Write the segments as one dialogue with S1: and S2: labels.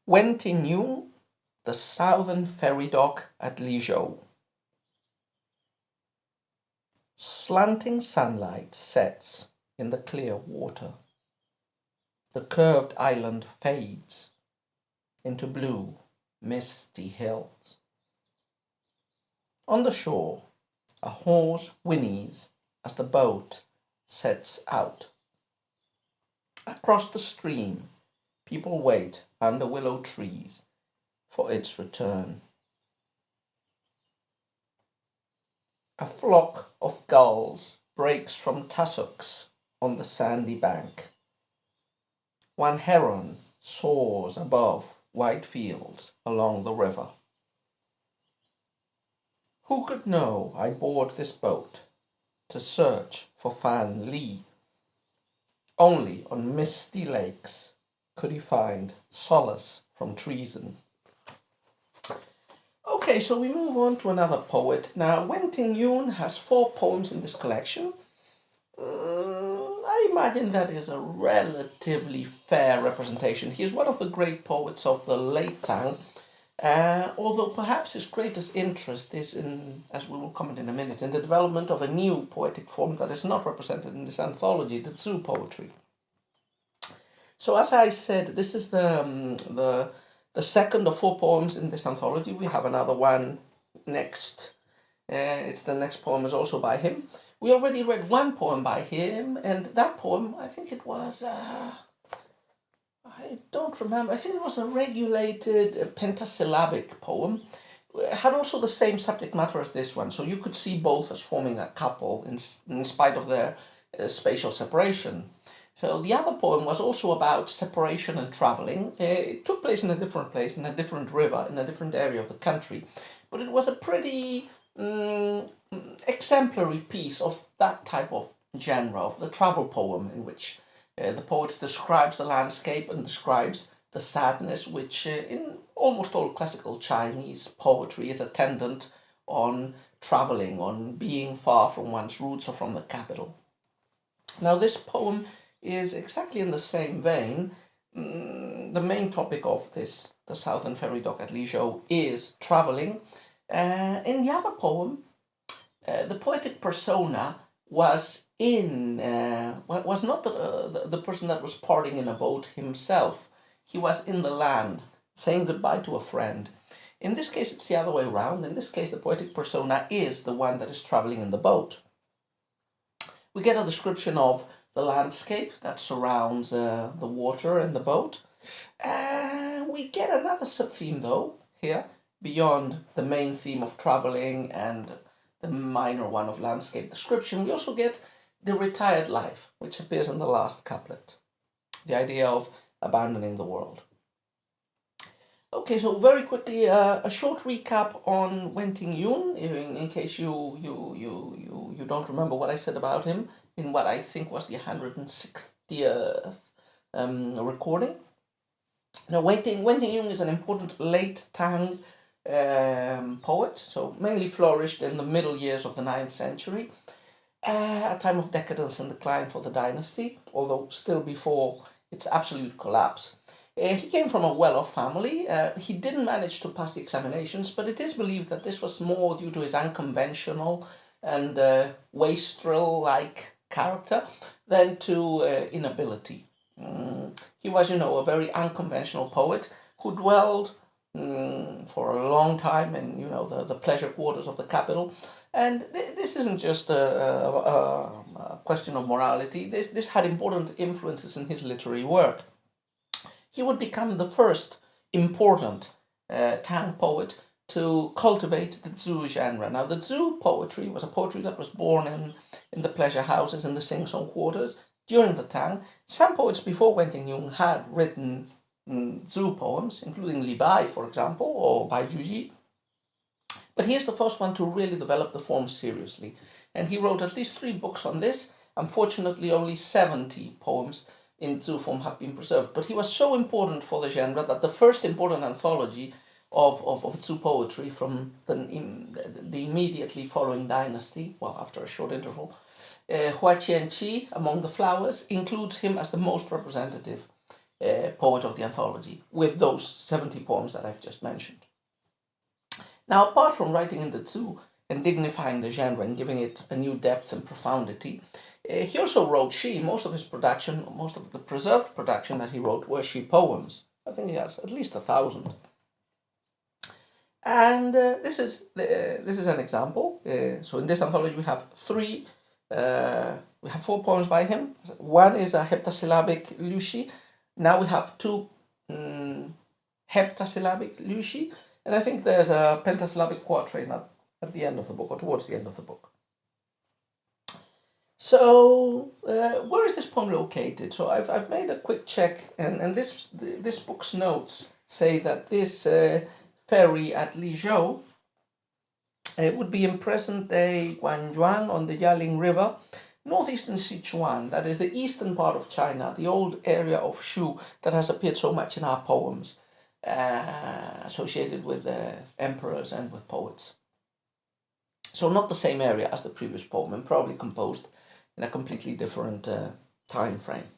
S1: Tingyun, the southern ferry dock at Lizhou. Slanting sunlight sets in the clear water. The curved island fades into blue, misty hills. On the shore, a horse whinnies as the boat sets out. Across the stream, people wait under willow trees for its return. A flock of gulls breaks from tussocks on the sandy bank. One heron soars above white fields along the river. Who could know I board this boat to search for Fan Li? Only on misty lakes could he find solace from treason. Okay, so we move on to another poet. Now, Wen Tingyun has 4 poems in this collection. I imagine that is a relatively fair representation. He is one of the great poets of the late Tang, although perhaps his greatest interest is in, as we will comment in a minute, in the development of a new poetic form that is not represented in this anthology, the Zhu poetry. So as I said, this is the second of 4 poems in this anthology. We have another one next. It's the next poem is also by him. We already read one poem by him, and that poem, I think it was, I don't remember, I think it was a regulated pentasyllabic poem. It had also the same subject matter as this one, so you could see both as forming a couple in spite of their spatial separation. So the other poem was also about separation and traveling. It took place in a different place, in a different river, in a different area of the country. But it was a pretty exemplary piece of that type of genre, of the travel poem, in which the poet describes the landscape and describes the sadness, which in almost all classical Chinese poetry is attendant on traveling, on being far from one's roots or from the capital. Now this poem is exactly in the same vein. The main topic of this, the Southern Ferry Dock at Lizhou, is traveling. In the other poem, the poetic persona was was not the person that was parting in a boat himself. He was in the land, saying goodbye to a friend. In this case, it's the other way around. In this case, the poetic persona is the one that is traveling in the boat. We get a description of the landscape that surrounds the water and the boat. We get another sub-theme, though, here, beyond the main theme of traveling and the minor one of landscape description. We also get the retired life, which appears in the last couplet. The idea of abandoning the world. Okay, so very quickly, a short recap on Wen Tingyun, in case you don't remember what I said about him in what I think was the 160th recording. Now, Wen Tingyun is an important late Tang poet, so mainly flourished in the middle years of the 9th century, a time of decadence and decline for the dynasty, although still before its absolute collapse. He came from a well-off family. He didn't manage to pass the examinations, but it is believed that this was more due to his unconventional and wastrel-like character than to inability. He was, a very unconventional poet who dwelled for a long time in, the pleasure quarters of the capital. And this isn't just a question of morality. This had important influences in his literary work. He would become the first important Tang poet to cultivate the Zhu genre. Now, the Zhu poetry was a poetry that was born in the pleasure houses and the sing-song quarters during the Tang. Some poets before Wen Tingyun had written Zhu poems, including Li Bai, for example, or Bai Juji. But he is the first one to really develop the form seriously. And he wrote at least 3 books on this. Unfortunately, only 70 poems in Zhu form have been preserved. But he was so important for the genre that the first important anthology of Zhu poetry from the immediately following dynasty, well, after a short interval, Hua Qianqi, Among the Flowers, includes him as the most representative. poet of the anthology, with those 70 poems that I've just mentioned. Now, apart from writing in the Zhu and dignifying the genre and giving it a new depth and profundity, he also wrote Shi. Most of his production, most of the preserved production that he wrote were Shi poems. I think he has at least 1,000. And this is an example. So in this anthology we have we have 4 poems by him. One is a heptasyllabic Liushi. Now we have 2 heptasyllabic Liushi, and I think there's a pentasyllabic quatrain at the end of the book, or towards the end of the book. So where is this poem located? So I've made a quick check, and this book's notes say that this ferry at Lizhou, it would be in present-day Guangzhou on the Yaling River, northeastern Sichuan, that is the eastern part of China, the old area of Shu that has appeared so much in our poems, associated with emperors and with poets. So not the same area as the previous poem, and probably composed in a completely different time frame.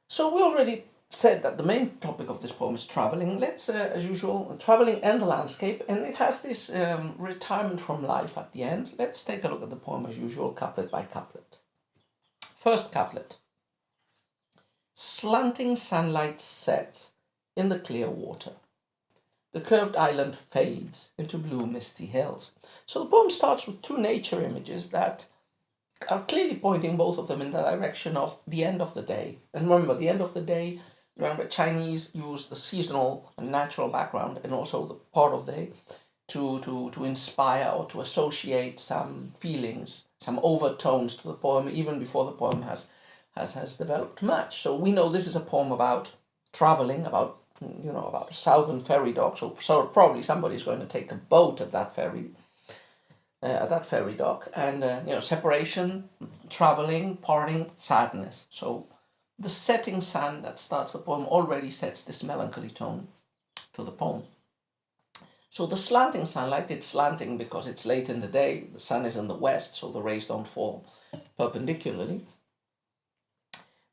S1: So we already said that the main topic of this poem is traveling. Let's, as usual, traveling and the landscape, and it has this retirement from life at the end. Let's take a look at the poem as usual, couplet by couplet. First couplet. Slanting sunlight sets in the clear water. The curved island fades into blue misty hills. So the poem starts with 2 nature images that are clearly pointing, both of them, in the direction of the end of the day. And remember, the end of the day, remember, Chinese use the seasonal and natural background and also the part of day to inspire or to associate some feelings, some overtones to the poem, even before the poem has developed much. So we know this is a poem about traveling, about a southern ferry dock. So probably somebody's going to take a boat at that ferry dock, and separation, traveling, parting, sadness. So the setting sun that starts the poem already sets this melancholy tone to the poem. So the slanting sunlight, it's slanting because it's late in the day, the sun is in the west, so the rays don't fall perpendicularly.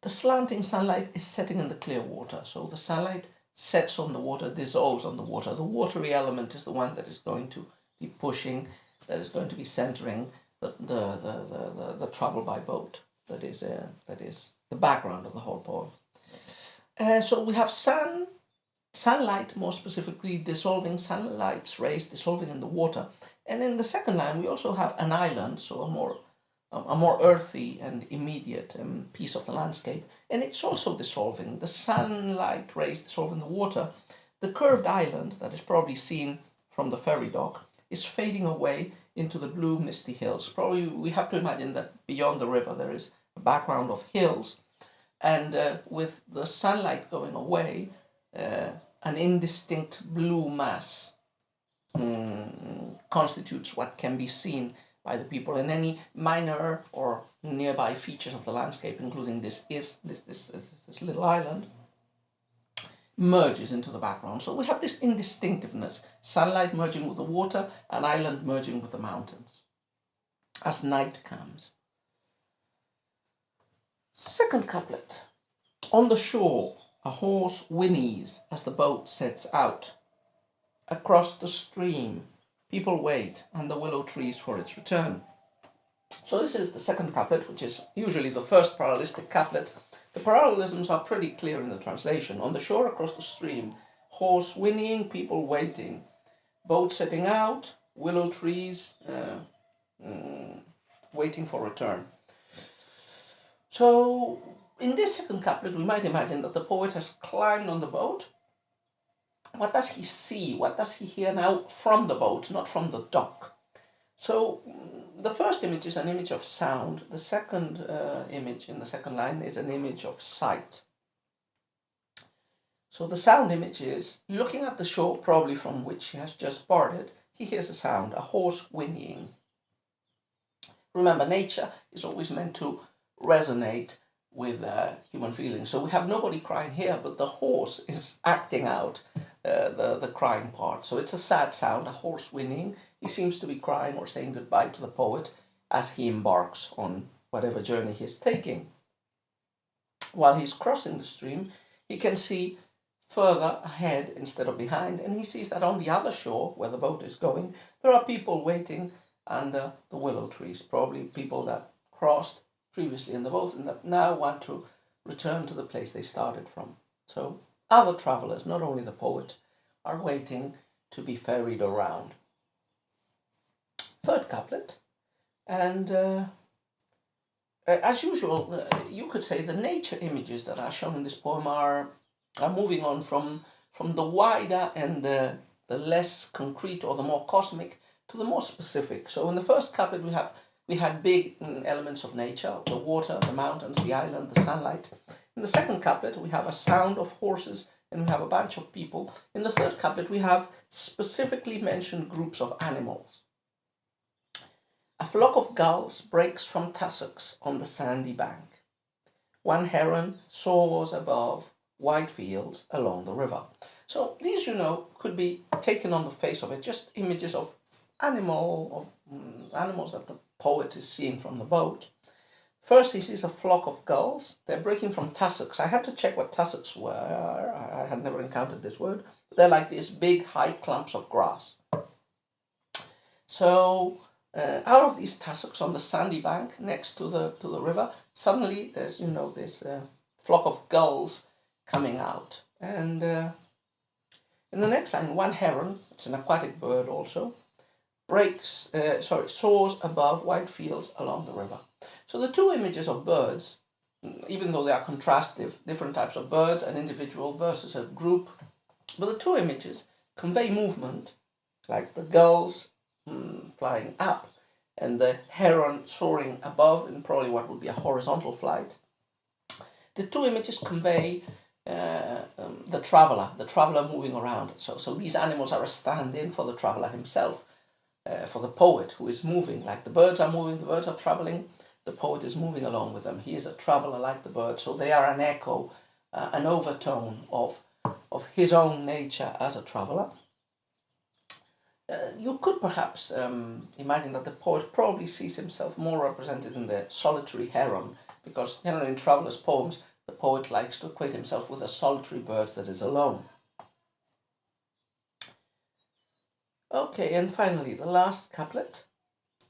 S1: The slanting sunlight is setting in the clear water, so the sunlight sets on the water, dissolves on the water. The watery element is the one that is going to be pushing, that is going to be centering the travel by boat. That is the background of the whole poem. So we have sunlight, more specifically dissolving, sunlight's rays dissolving in the water. And in the second line, we also have an island, so a more earthy and immediate piece of the landscape. And it's also dissolving. The sunlight rays dissolve in the water. The curved island that is probably seen from the ferry dock is fading away into the blue misty hills. Probably we have to imagine that beyond the river there is a background of hills, and with the sunlight going away, an indistinct blue mass constitutes what can be seen by the people, and any minor or nearby features of the landscape, including this little island, merges into the background. So we have this indistinctiveness, sunlight merging with the water, an island merging with the mountains, as night comes. Second couplet. On the shore, a horse whinnies as the boat sets out. Across the stream, people wait under willow trees for its return. So this is the second couplet, which is usually the first parallelistic couplet. The parallelisms are pretty clear in the translation. On the shore, across the stream, horse whinnying, people waiting. Boat setting out, willow trees waiting for return. So in this second couplet, we might imagine that the poet has climbed on the boat. What does he see? What does he hear now from the boat, not from the dock? So the first image is an image of sound. The second image in the second line is an image of sight. So the sound image is looking at the shore, probably from which he has just parted. He hears a sound, a horse whinnying. Remember, nature is always meant to resonate with human feelings. So we have nobody crying here, but the horse is acting out the crying part. So it's a sad sound, a horse whinnying. He seems to be crying or saying goodbye to the poet as he embarks on whatever journey he is taking. While he's crossing the stream, he can see further ahead instead of behind, and he sees that on the other shore, where the boat is going, there are people waiting under the willow trees, probably people that crossed previously in the boat and that now want to return to the place they started from. So other travelers, not only the poet, are waiting to be ferried around. Third couplet, and as usual, you could say the nature images that are shown in this poem are moving on from the wider and the less concrete or the more cosmic to the more specific. So in the first couplet we had big elements of nature, the water, the mountains, the island, the sunlight. In the second couplet we have a sound of horses and we have a bunch of people. In the third couplet we have specifically mentioned groups of animals. A flock of gulls breaks from tussocks on the sandy bank. One heron soars above wide fields along the river. So these, could be taken on the face of it, just images of animals that the poet is seeing from the boat. First, he sees a flock of gulls. They're breaking from tussocks. I had to check what tussocks were. I had never encountered this word. They're like these big, high clumps of grass. So out of these tussocks on the sandy bank next to the river, suddenly there's this flock of gulls coming out. And in the next line, one heron, it's an aquatic bird also, soars above wide fields along the river. So the two images of birds, even though they are contrastive, different types of birds, an individual versus a group, but the two images convey movement, like the gulls flying up and the heron soaring above in probably what would be a horizontal flight. The two images convey the traveler moving around. So these animals are a stand-in for the traveler himself, for the poet who is moving. Like the birds are moving, the birds are traveling, the poet is moving along with them. He is a traveler like the birds, so they are an echo, an overtone of his own nature as a traveler. You could perhaps imagine that the poet probably sees himself more represented in the solitary heron, because in travelers' poems, the poet likes to equate himself with a solitary bird that is alone. Okay, and finally, the last couplet,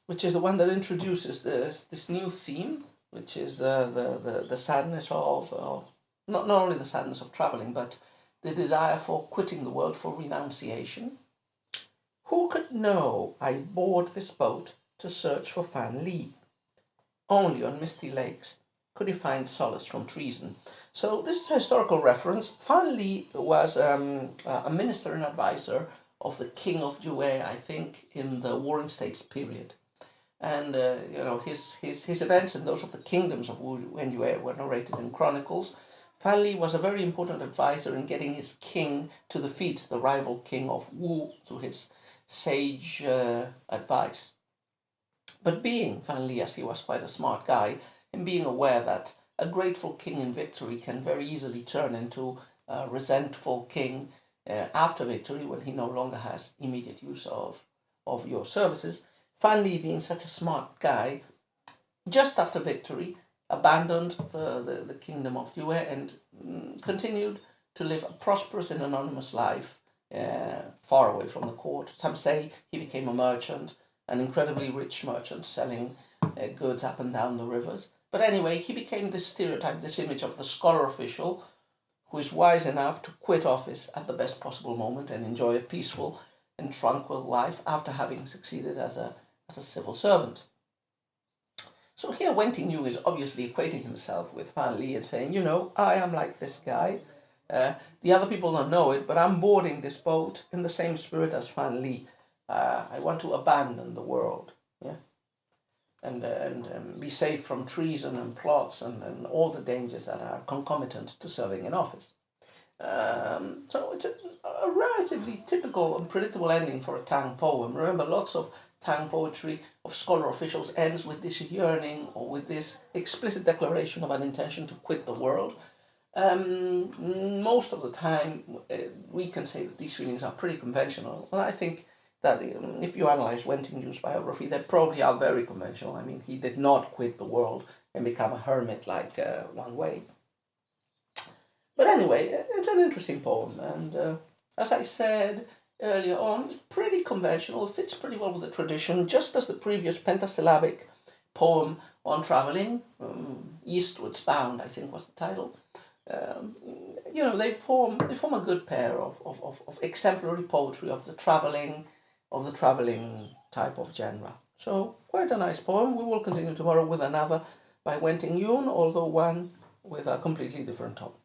S1: which is the one that introduces this new theme, which is the sadness of, not only the sadness of traveling, but the desire for quitting the world, for renunciation. Who could know I board this boat to search for Fan Li? Only on misty lakes could he find solace from treason. So this is a historical reference. Fan Li was a minister and advisor of the king of Yue, I think, in the Warring States period. And his events and those of the kingdoms of Wu and Yue were narrated in chronicles. Fan Li was a very important advisor in getting his king to defeat the rival king of Wu through his sage advice. But being Fan Li, as he was quite a smart guy, and being aware that a grateful king in victory can very easily turn into a resentful king after victory when he no longer has immediate use of your services, Fan Li, being such a smart guy, just after victory abandoned the kingdom of Yue and continued to live a prosperous and anonymous life far away from the court. Some say he became a merchant, an incredibly rich merchant selling goods up and down the rivers. But anyway, he became this stereotype, this image of the scholar official who is wise enough to quit office at the best possible moment and enjoy a peaceful and tranquil life after having succeeded as a civil servant. So here Wen Tingyun is obviously equating himself with Fan Li and saying, I am like this guy. The other people don't know it, but I'm boarding this boat in the same spirit as Fan Li. I want to abandon the world, and be safe from treason and plots and all the dangers that are concomitant to serving in office. So it's a relatively typical and predictable ending for a Tang poem. Remember, lots of Tang poetry of scholar officials ends with this yearning or with this explicit declaration of an intention to quit the world. Most of the time, we can say that these feelings are pretty conventional. Well, I think that if you analyze Wen Tingyun's biography, they probably are very conventional. I mean, he did not quit the world and become a hermit like Wang Wei. But anyway, it's an interesting poem, and as I said earlier on, it's pretty conventional, fits pretty well with the tradition, just as the previous pentasyllabic poem on travelling, Eastwards Bound, I think was the title. Um, they form a good pair of exemplary poetry of the travelling type of genre. So quite a nice poem. We will continue tomorrow with another by Tingyun, although one with a completely different topic.